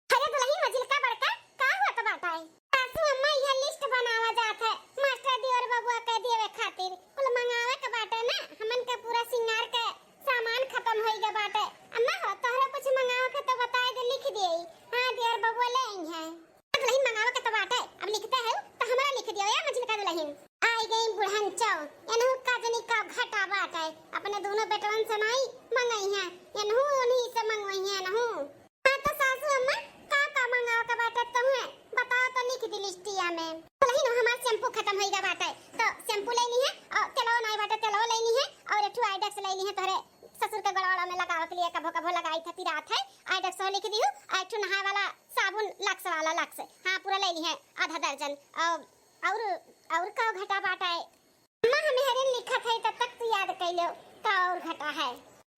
अरे दुल्हन मजिल का बड़का का होत बाटा है? सासू अम्मा यह लिस्ट बनावा जात है मास्टर देवर बबुआ के देवे खातिर, कुल मंगावे के बाटे ना, हमन के पूरा सिंगार के सामान खत्म होई गए बाटे। अम्मा हो तोहरा कुछ मंगावे के तो बताए दे, लिख देई। हां देवर बबुआ ले आई है, दुल्हन मंगावे के तो बाटे, अब लिखते है तो हमरा लिख दियो या मजिल का दुल्हन। आई गई बुढ़न चौ, एनहु काजनी का घटा बाटे, अपने दोनों बेटवन से नहीं मंगाई है, एनहु उन्हीं से मंगवाई है एनहु। हां तो सासू अम्मा का मंगावे के बाटे तुम्हें बताओ तो लिख दी लिस्टिया में। दुल्हन हमार शैम्पू खत्म होई गया बाटे, तो शैम्पू लेनी है और तेलवा नहीं बाटे तेलवा लेनी है, और एक आइडेक्स लेनी है तोरे ससुर के गड़वाड़ा में लगावे के लिए, कभो लगाई था रात है, आइडेक्स लिख दियो, एक नहाए वाला साबुन लक्स वाला लक्स, हां पूरा लेनी है आधा दर्जन, और का घटा बाटा है। अम्मा हमें हरे लिखा था तब तक तू याद कर लो का और घटा है।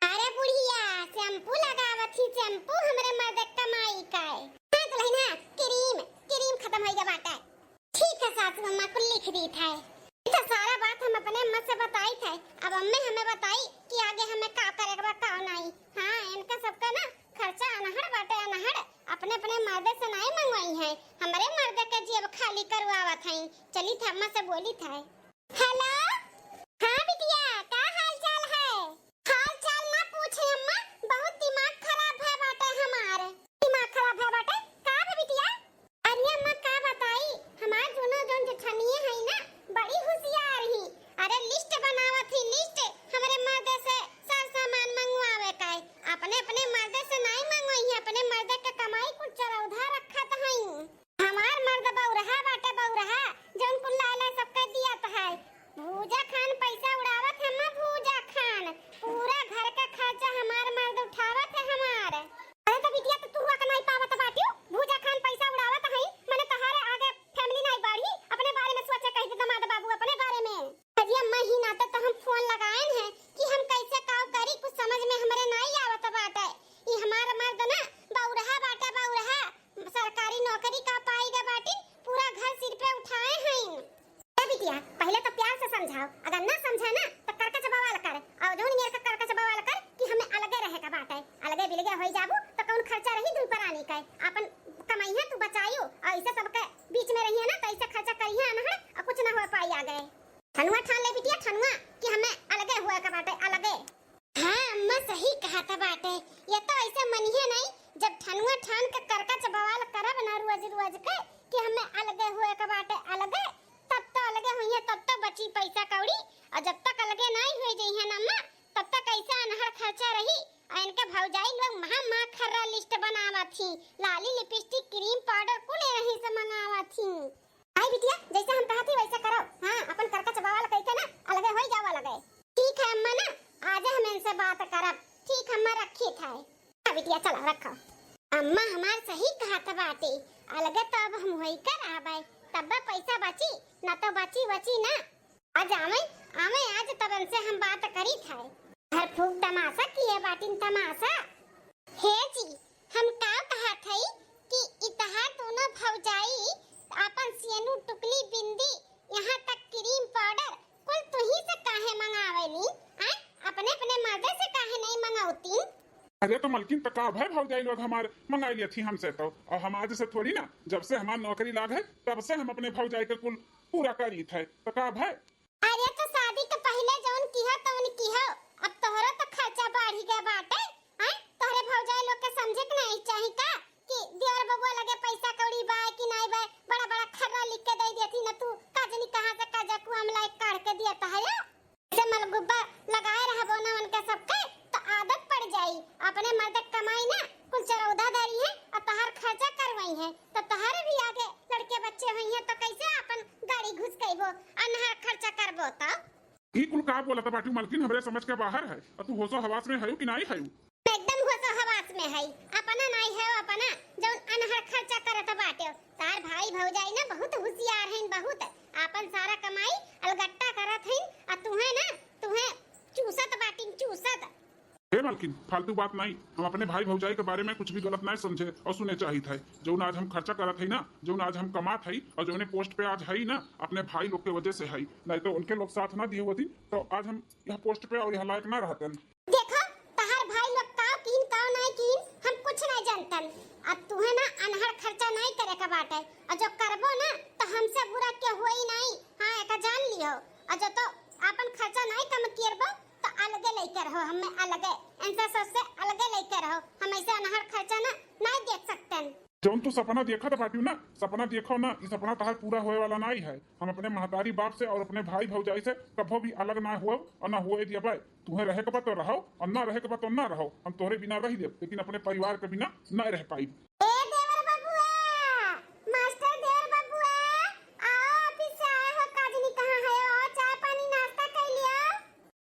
अरे बुढ़िया शैम्पू लगावत ही, शैम्पू हमरे मर्द कमाई का है। हां दुल्हन क्रीम खत्म हो गया बाटा, ठीक है सासू अम्मा को लिख दी था, तो सारा बात हम अपने अम्मा से बताई थे, अब अम्मे हमें बताई कि आगे हमें का करेगा का नहीं। हां इनका सबका ना मर्दे से नहीं मंगवाई है, हमारे मर्दे के जेब खाली करवावत है। चली था अम्मा से बोली था। हेलो, हाँ बिटिया, क्या हाल चाल है? हाल चाल ना पूछे अम्मा, बहुत दिमाग खराब है बाटे हमारे। दिमाग खराब है बाटे? का है बिटिया? अरे अम्मा का बताई, हमार दोनों जोन जेठनिए है ना, बड़ी होशियार ही। अरे लिस्ट बनावत थी, लिस्ट हमारे मर्दे से सब सामान मंगवावे का है। अपने अपने मर्दे से नहीं मंगवाई है, अपने मर्दे के कमाई कुछ चरौधा रखा था है। हमार मर्द बौरहा बाटे, बौरहा जोन कुल लाला सबके दिया है। भूजा खान पैसा उड़ावत है, मां भूजा खान पूरा घर का खर्चा हमार मर्द उठावत है हमार। अरे तो बिटिया तो तू हुआ का नहीं पावत बाटियो, भूजा खान पैसा उड़ावत है। मैंने तहारे आगे फैमिली नहीं बढ़ी, अपने बारे में सोचे कह दे दमाद बाबू अपने बारे में। अजी अम्मा ही नाते तो हम फोन लगाए हैं कि हम कैसे काव करी, कुछ समझ में हमरे नहीं आवत बाटे। ई हमार मर्द ना बौरहा बाटे, बौरहा सरकारी नौकरी का पाएगा बाटी, पूरा घर सिर पे उठाए हैं। बिटिया पहले तो प्यार से समझाओ, अगर ना समझा ना तो करकच बवाल कर, और जोन मेरे का करकच बवाल कर कि हमें अलगे रहे का बात है। अलगे बिलगे होई जाबू तो कौन खर्चा रही दूर पर आने का। अपन कमाई है तू बचाइयो, और ऐसे सबके बीच में रही है ना तो ऐसे खर्चा करी है ना, और कुछ ना हो पाई आ गए। ठनुआ ठान ले बिटिया, ठनुआ कि हमें अलगे हुआ का बात है, अलगे। हां अम्मा सही कहा था बात है, ये तो ऐसे मनिए नहीं। जब ठनुआ ठान के करकच बवाल करब ना रोज रोज के कि हमें अलगे हुए का बात है, अलगे तब तो अलगे हुई है, तब तो बची पैसा कौड़ी। और जब तक अलगे नहीं हुई गई है ना अम्मा, तब तक ऐसा अनहर खर्चा रही। और इनके भौजाई लोग महा खर्रा लिस्ट बनावा थी, लाली लिपस्टिक क्रीम पाउडर कुल यहीं से मंगावा थी। आई बिटिया जैसे हम कहती वैसा करो। हां अपन करकच बवाल कहते ना अलगे हो जाओ, अलगे। ठीक है अम्मा ना, आज हम इनसे बात करब। ठीक अम्मा रखी था। हां बिटिया चलो रखो। अम्मा हमार सही कहा था बाटी, अलगे तो अब हम होई कर आबे, तब पैसा बची ना तो बची बची ना। आज आवे आवे आज तब से हम बात करी था। घर फूक तमाशा किए बाटिन तमाशा। हे जी हम का कहा थई कि इतहा दोनों भौजाई अपन सेनु टुकली बिंदी यहाँ तक क्रीम पाउडर कुल तू ही से काहे मंगावेली? अपने अपने मर्दे से काहे नहीं मंगाउती?
अरे तो मलकिन तो का भाई भौजाई लोग हमारे मंगाई ली थी हमसे, तो और हम आज से थोड़ी ना, जब से हमारी नौकरी लाग है तब से हम अपने भौजाई के कुल पूरा कर ली थे। तो का भाई
अरे तो शादी के पहले जौन किया तौन किया, अब तोहरा तो खर्चा बढ़ी गया बाटे। तोहरे भौजाई लोग के समझे के नहीं चाहिए का कि दियोर बबुआ लगे पैसा कौड़ी बा कि नहीं बा, बड़ा बड़ा खर्रा लिख के दे देती ना तू काजनी कहां से काजा कुआं में लाइक काट के दिया था या ऐसे मलगुब्बा लगाए रहबो ना उनके सबके तो आदत पड़ जाई। अपने मर्द कमाई ना कुल चरौधा दारी है और तहार खर्चा करवाई है, तो तहार भी आगे लड़के बच्चे हुई है तो कैसे अपन गाड़ी घुस गईबो अनहर खर्चा करबो? तो
ई कुल का बोला था बाटी मलकिन, हमरे समझ के बाहर है। और तू होशो हवास में है कि नहीं है?
एकदम होशो हवास में है, अपना नहीं है अपना जौन अनहर खर्चा करत बाटे। तार भाई भौजाई ना बहुत होशियार हैं, बहुत अपन सारा कमाई अलगट्टा करत हैं, और तुहे चूसत बाटिन चूसत।
हे मलकिन फालतू बात नहीं, हम अपने भाई भौजाई के बारे में कुछ भी गलत नहीं समझे और सुने चाहिए थे। जो आज हम खर्चा करत है ना, जो आज हम कमात है और जो पोस्ट पे आज है ना, अपने भाई लोग के वजह से है। नहीं तो उनके लोग साथ ना दिए होती तो आज हम यह पोस्ट पे और यह लायक ना रहते।
देखो तहार भाई लोग का कीन का नहीं कीन हम कुछ नहीं जानतन। अब तुहे ना अनहर खर्चा नहीं करे का बाटे, और जो करबो ना तो हमसे बुरा के होई नहीं। हां एका जान लियो, और जो तो अपन खर्चा नहीं कम करबो तो अलगे लेकर रहो, हमें अलगे ऐसा सोच से अलगे लेकर रहो। हम ऐसे अनहर खर्चा ना नहीं देख सकते।
जौन तू सपना देखा था बाटी ना, सपना देखो ना, ये सपना तहार पूरा होए वाला नहीं है। हम अपने महतारी बाप से और अपने भाई भौजाई से कभो भी अलग ना हो और ना होए दिया भाई। तुम्हें रहे के बाद तो रहो और ना रहे के बाद तो ना रहो। हम तोहरे बिना रह दे, लेकिन अपने परिवार के बिना नहीं रह पाई।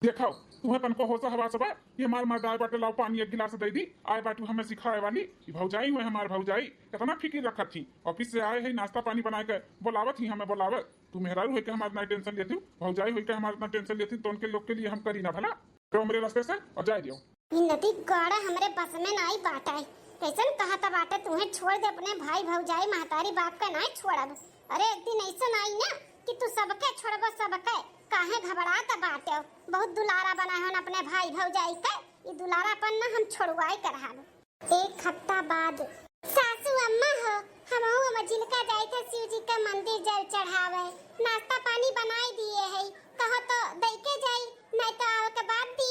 देखो तुम्हें तनको होसा हवा सबा ये मार मार दाल बाटे लाओ पानी एक गिलास दे दी आए बाटू हमें सिखाए वाली भौजाई हुए हमार भौजाई कितना फिक्र रखत थी। ऑफिस से आए है नाश्ता पानी बना के बोलावत ही हमें बोलावत। तू मेहरारू है के हमारा ना टेंशन लेती भौजाई हुई के हमारा ना टेंशन लेती तो उनके लोग के लिए हम करी ना भला तो मेरे रास्ते से और जाए दियो।
नदी गाड़ा हमरे बस में नहीं बाटा है, कैसन कहा था बाटे तुम्हें छोड़ दे अपने भाई भौजाई महतारी बाप का नहीं छोड़ब। अरे एक दिन ऐसा आई ना कि तू सबके छोड़ब सबके काहे घबराता बाटे। बहुत दुलारा बना है अपने भाई भौजाई के, ये दुलारापन ना हम छोड़वाई करहाब। एक हफ्ता बाद सासू अम्मा हो हमहू मझिलका जाए थे शिव जी का मंदिर जल चढ़ावे। नाश्ता पानी बनाई दिए है, कहो तो दई के जाई, नहीं तो आवे के बाद दी।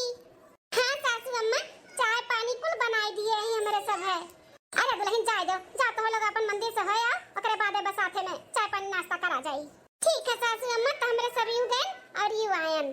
हाँ सासू अम्मा चाय पानी कुल बनाई दिए है हमरे सब है। अरे दुल्हन जाए दो, जा तो लोग अपन मंदिर से होया ओकरे बादे बस साथे में चाय पानी नाश्ता करा जाई। ठीक है सासू अम्मा, तो हमरे सब यू गए और यू आयन।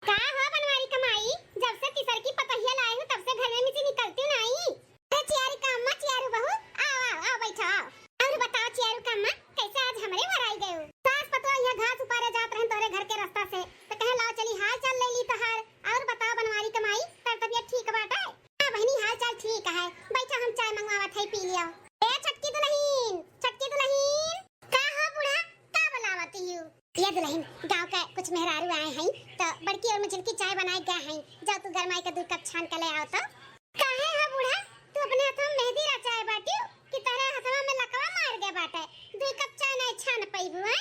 का हो बनवारी कमाई, जब से तीसर की पतहिया लाए हूं तब से घर में से निकलती नहीं। अरे चियारी का अम्मा, चियारू बहू आओ आओ आओ बैठो आओ। और बताओ चियारू का अम्मा कैसे आज हमारे घर आई गए हो? सास पतवा यहाँ घास उपारे जात रहे तोरे घर के रास्ता से, तो कहे लाओ चली हाल चाल ले ली तहार। और बताओ बनवारी कमाई तर तबियत ठीक बाटे? हां बहनी हाल चाल ठीक है, बैठो हम चाय मंगवावत है पी लियो। ए छटकी दुल्हन, छटकी दुल्हन का हो बूढ़ा का बुलावती हूं? ये दुल्हन गांव का कुछ मेहरारू आए हैं तो बड़की और मुझलकी चाय बनाए गए हैं, जाओ तू गरमाई का 2 कप छान के ले आओ। तो काहे है बूढ़ा तू अपने हाथ में मेहंदी रचाए बाटी कि तेरे हाथवा में लकवा मार गए बाटे, 2 कप चाय नहीं छान पैबू है?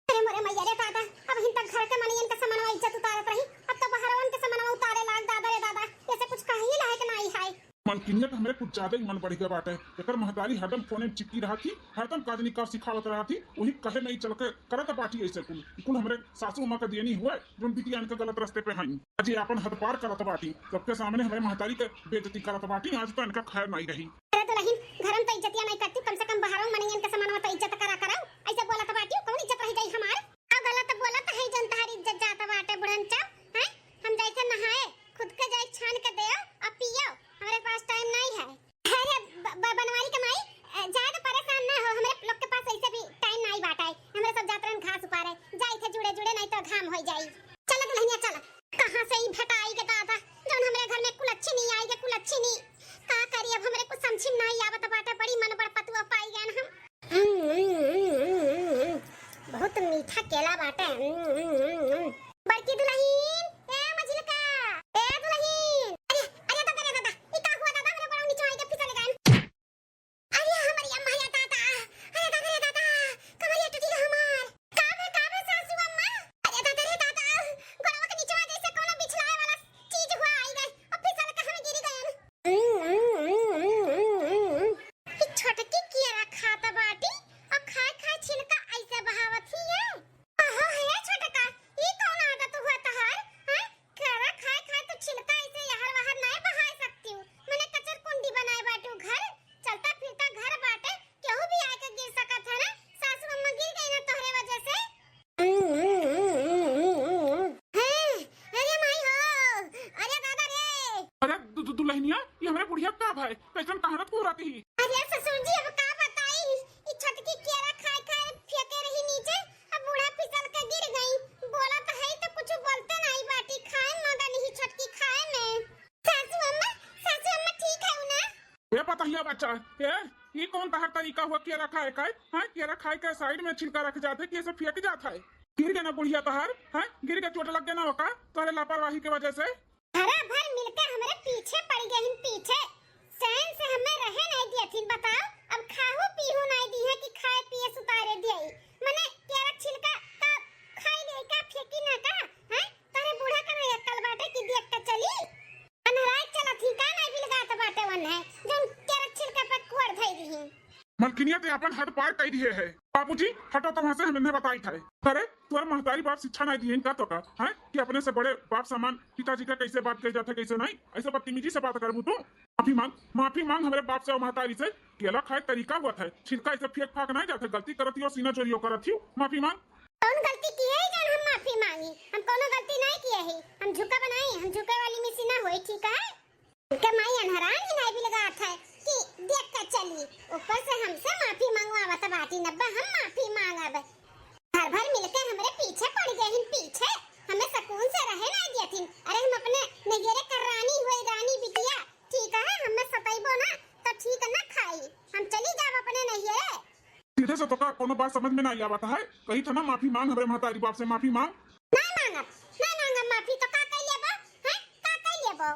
अरे मोरे मैया रे दादा, अब हिन तक घर के मनियन के सामानवा इज्जत उतारत रही, अब तो बहरवन के सामानवा उतारे लाग दादा रे दादा, ऐसे कुछ कहे ही लायक नहीं है।
मलकिनियत हमरे कुछ ज्यादा ही मन बढ़ गया बाटे। एकर महतारी हरदम फोने में चिपकी रहा थी, हरदम काजनी का सिखावत रहा थी, वही कहे नहीं चल के करत बाटी ऐसे कुल हमरे सासू मां का देनी हुआ जोन बिटिया के गलत रास्ते पे हई। अजी अपन हद पार करत बाटी, सबके सामने हमरे महतारी के बेइज्जती करत बाटी, आज तो इनका खैर नहीं रही।
अरे दुल्हन घरम तो इज्जतिया नहीं करती, कम से कम बाहरों मनियन के सामानवा तो इज्जत करा करो। ऐसे बोलत बाटी कौन इज्जत रह गई हमार? अब गलत बोलत है जन तहारी इज्जत जात बाटे बुढ़न चप हैं। हम जैसे नहाए खुद के जाए छान के देओ अब पियो, हमारे पास टाइम नहीं है। अरे बनवारी कमाई ज्यादा परेशान ना हो, हमारे लोग के पास ऐसे भी टाइम नहीं बाटा है, हमारे सब जात रहन घास उपारे जाई थे जुड़े जुड़े नहीं तो घाम हो जाई। चल दुल्हनिया चल, कहां से ही भटाई के दादा जोन हमरे घर में कुल अच्छी नहीं आई के कुल अच्छी नहीं का करी, अब हमरे कुछ समझ नहीं आवत बाटे, बड़ी मन बड़ पतुआ पाई गए हम। बहुत मीठा केला बाटे। बड़की दुल्हन ए मझिलका ए दुल्हन, अरे अरे दादा रे दादा ई का हुआ दादा, मेरे बड़ा नीचे आई के फिसल गए। अरे हमारी अम्मा या दादा, अरे दादा रे दादा कमरिया टूटी हमार। काबे सासू अम्मा, अरे दादा रे दादा गोड़वा के नीचे जैसे कोनो बिछलाए वाला चीज हुआ आई गए और फिसल के हम गिर गए। ई छोटकी किया खाता बाटी और खाए खाए छिलका ऐसे बहावत ही है। ओहो है छोटका ई कौन आदत हुआ तहार? हां खाना खाए खाए तो छिलका ऐसे यहर वहर नहीं बहाए सकती हूं, मैंने कचर कुंडी बनाए बाटू घर, चलता फिरता घर बाटे केहू भी आके गिर सकत है ना। सासू अम्मा गिर गई ना तोहरे वजह से। अरे माई हो, अरे दादा रे,
अरे दुल्हनिया ये हमरे बुढ़िया का भाई कैसन कहावत को रहती ही।
अरे ससुर जी अब का बताई, ई छटकी केरा खाए खाए फेंके रही नीचे, अब बूढ़ा फिसल के गिर गई। बोला तो है तो कुछ बोलते नहीं बाटी, खाए मगर नहीं छटकी खाए में। सासू अम्मा ठीक है ना?
ये पतहिया बच्चा ए ये कौन तहर तरीका हुआ केरा खाए का? हां केरा खाए के साइड में छिलका रख जाते कि ऐसे फेंक जाता है? गिर गया ना बुढ़िया तहर, हां गिर के चोट लग गया ना होका तोरे लापरवाही की वजह से।
हरा भर मिलकर हमारे पीछे पड़ गए हिन, पीछे चैन से हमें रहे नहीं दिए थी। बताओ अब खाहू पीहू नहीं दी है कि खाए पिए सुतारे दिए, मने केरा छिलका का खाई ले का फेंकी ना का हैं? तारे बूढ़ा का नहीं अक्ल बाटे कि देख के चली अनराय चला थी का नहीं बिलगात बाटे वन है जोन केरा छिलका पे कोड़ धई दी।
मलकिनियत अपन हद पार कर दिए है। बाबूजी हटो तो वहां से, हमने बताई था। अरे तुम्हारे महतारी बाप शिक्षा नहीं दी का तो का है कि अपने से बड़े बाप समान पिताजी का कैसे बात कर जाता कैसे नहीं, ऐसे बदतमीजी से बात करबू तू। माफी मांग हमारे बाप से और महतारी से। केला खाए तरीका हुआ था, छिलका ऐसे फेंक फाक नहीं जाते, गलती करती और सीना चोरियो करती हूँ। माफी मांग।
कौन गलती की है जन हम माफी मांगी? हम कोनो गलती नहीं किए है, हम झुका बनाई, हम झुके वाली मिसी ना होई ठीक है। उनके माई अनहरान ही नहीं बिलगा था कि देख कर चली, ऊपर से हमसे माफी मंगवावत बाटी नब्बा हम माफी मांगब। घर भर मिलकर हमारे पीछे पड़ गए हिन, पीछे हमें सुकून से रहे ना दिए थी। अरे हम अपने नगेरे कर रानी हुई रानी बिटिया ठीक है, हमें सताइबो ना तो ठीक ना खाई, हम चली जाब अपने नगेरे।
सीधे से तो का कोनो बात समझ में नहीं आवता है, कही था ना माफी मांग हमारे महतारी बाप से माफी मांग।
नहीं मांगब माफी तो का कर लेबो हैं, का कर लेबो?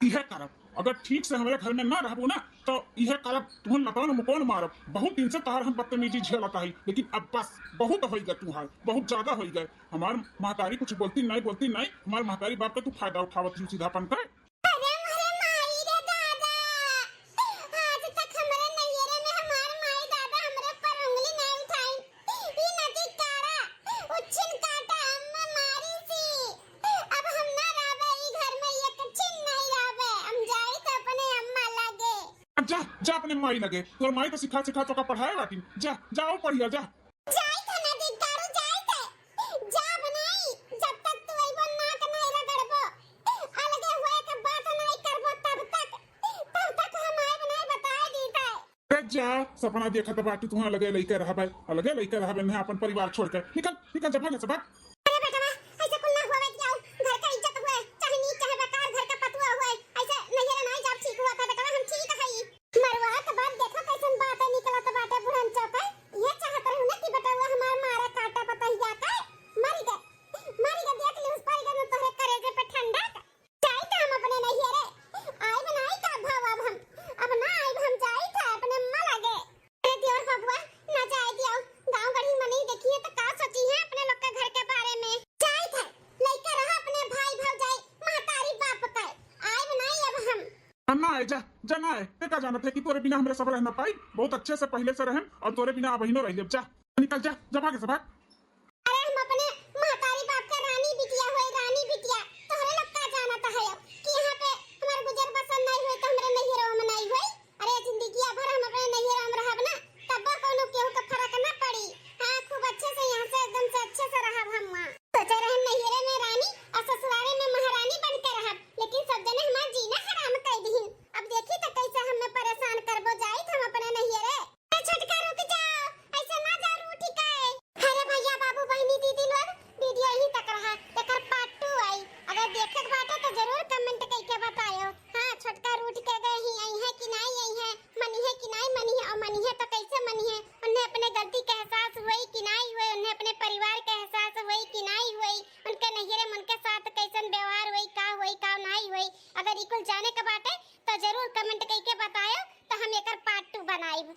यह करब अगर ठीक से हमारे घर में ना रहबू ना तो यह करब तुहन लतान मुकोन मारब। बहुत दिन से तहार हम बदतमीजी झेलता है, लेकिन अब बस बहुत हो गए तुहार, बहुत ज्यादा हो गए। हमार महतारी कुछ बोलती नहीं हमार महतारी बाप का तू फायदा उठावत सीधापन का।
अरे माई रे दादा,
जा जा अपने माई लगे, तोर माई तो सिखा सिखा तो का पढ़ाए बाटी। जा जाओ पढ़िया जा।
जाई था ना दी दारू जाई थे जा बनाई जब तक तू आइबो ना के नहीं रगड़बो अलगे हुए के बात नहीं करबो तब तक हम आए बनाई बताए दी थे।
अरे जा सपना देखा तो बाटी तुहां लगे लइके रहा भाई, अलगे लइके रहा बे अपन परिवार छोड़ के निकल निकल जा भाग से भाग।
अरे बेटा ऐसे कुल ना होवे जाओ घर का इज्जत हुए चाहे नी चाहे बेकार घर का पतुआ हुए ऐसे नहीं नहीं जब ठीक हुआ था बेटा हम ठीक है मरवा के बाद देखो कैसन बात है निकला तो बाटे बुढ़न चौका ये चाहत रहू ना कि बेटा वो हमार मारा काटा पता ही जाता मर गए देख ली उस पर गए तोरे करेजे पे ठंडा चाय तो हम अपने नहीं रे आई बनाई का भाव अब ना आई हम जाई था अपने मां लगे अरे दियोर बाबूआ ना जाए दियो गांव गढ़ी में नहीं देखिए तो का सोची है अपने लोग के घर के बारे में जाई था लइका रहा अपने भाई भौजाई महतारी बाप का आई बनाई अब हम
ना आए जा जा ना आए ते का जानत है कि तोरे बिना हमरे सब रह ना पाई, बहुत अच्छे से पहले से रहम और तोरे बिना अब ही नो रह लेब। जा निकल जा जा भाग से भाग।
अरे हम अपने महतारी बाप का रानी बिटिया होए रानी बिटिया तोहरे लोग का जानत है कि यहाँ पे हमार गुजर बसर नहीं हुई तो हमरे नहीं रहो मनाई हुई। अरे जिंदगी भर हम अपने नहीं रहो हम रहब ना तब कोनो केहू का फर्क ना पड़ी। हां खूब अच्छे से यहाँ से एकदम से अच्छे से रहब हम वहां सोचे रहे नहीं में रानी और ससुराले में महारानी बन के रहब लेकिन सब जने हमार जीना हराम कर दीहिन। अब देखी तो कैसे हमें परेशान करबो जाई हम अपने नहीं रे छोटका रुक जाओ ऐसे ना जा रूठी काए। अरे भैया बाबू बहनी दीदी लोग वीडियो यहीं तक रहा तेकर पार्ट 2 आई अगर देखे के बाटे तो जरूर कमेंट करके बतायो। हां छोटका रूठ के गए ही आई है कि नहीं आई है मनी है कि नहीं मनी है और मनी है तो कैसे मनी है उन्हें अपने गलती का एहसास हुई कि नहीं हुई उन्हें अपने परिवार का एहसास हुई कि नहीं हुई उनके नहिरे में उनके साथ कैसन व्यवहार हुई का नहीं हुई अगर इकुल जाने के बाटे तो जरूर कमेंट करके बतायो तो हम एकर पार्ट 2 बनाएब।